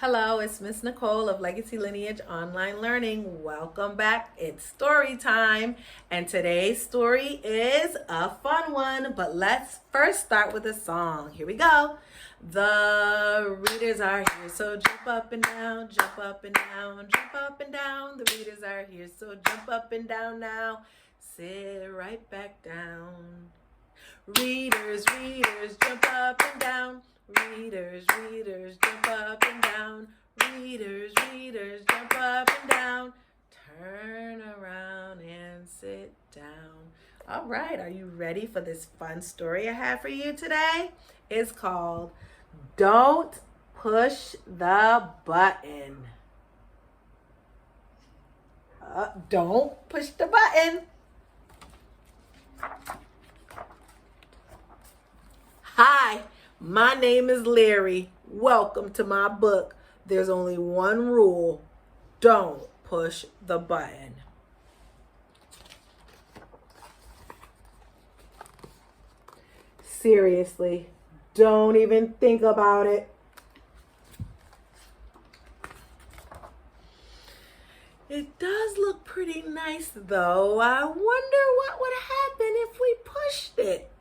Hello, it's Miss Nicole of Legacy Lineage Online Learning. Welcome back. It's story time. And today's story is a fun one, but let's first start with a song. Here we go. The readers are here, so jump up and down, jump up and down, jump up and down. The readers are here, so jump up and down now. Sit right back down. Readers, readers, jump up and down. Readers, readers, jump up and down. Readers, readers, jump up and down. Turn around and sit down. All right, are you ready for this fun story I have for you today? It's called Don't Push the Button. Don't push the button. Hi, my name is Larry. Welcome to my book. There's only one rule. Don't push the button. Seriously, don't even think about it. It does look pretty nice though. I wonder what would happen if we pushed it.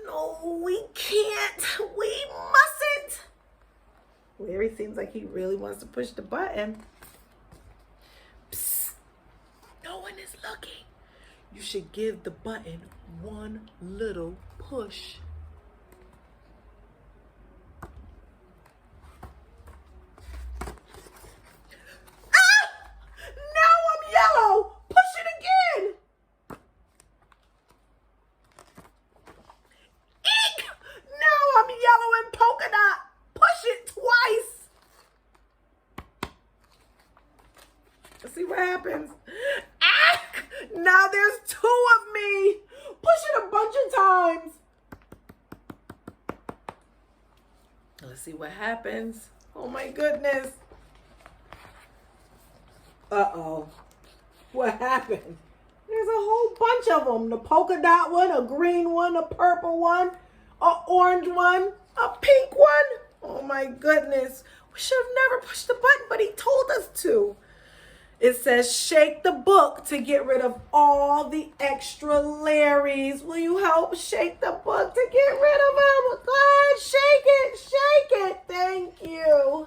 No, we can't. We mustn't. Larry seems like he really wants to push the button. Psst. No one is looking. You should give the button one little push. Ah! Now I'm yellow. Push it again. I'm yellow and polka dot. Push it twice. Let's see what happens. Ah! Now there's two of me. Push it a bunch of times. Let's see what happens. Oh my goodness. Uh-oh. What happened? There's a whole bunch of them. The polka dot one, a green one, a purple one, an orange one, a pink one. Oh my goodness. We should have never pushed the button, but he told us to. It says shake the book to get rid of all the extra Larrys. Will you help shake the book to get rid of them? Go ahead, shake it, shake it. Thank you.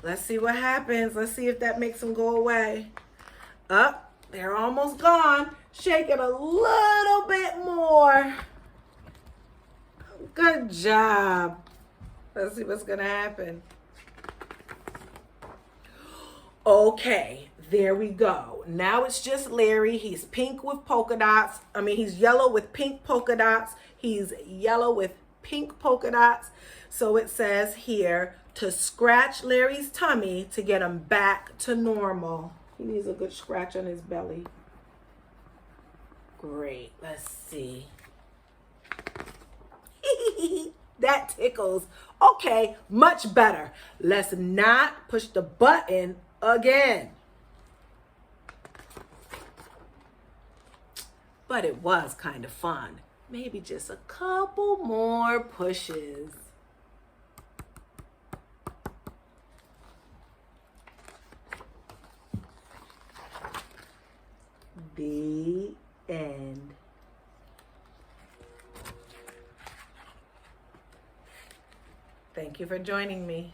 Let's see what happens. Let's see if that makes them go away. Up, they're almost gone. Shake it a little bit more. Good job. Let's see what's going to happen. Okay, there we go. Now it's just Larry. He's pink with polka dots. He's yellow with pink polka dots. He's yellow with pink polka dots. So it says here to scratch Larry's tummy to get him back to normal. He needs a good scratch on his belly. Great. Let's see. That tickles. Okay, much better. Let's not push the button again. But it was kind of fun. Maybe just a couple more pushes. The end. Thank you for joining me.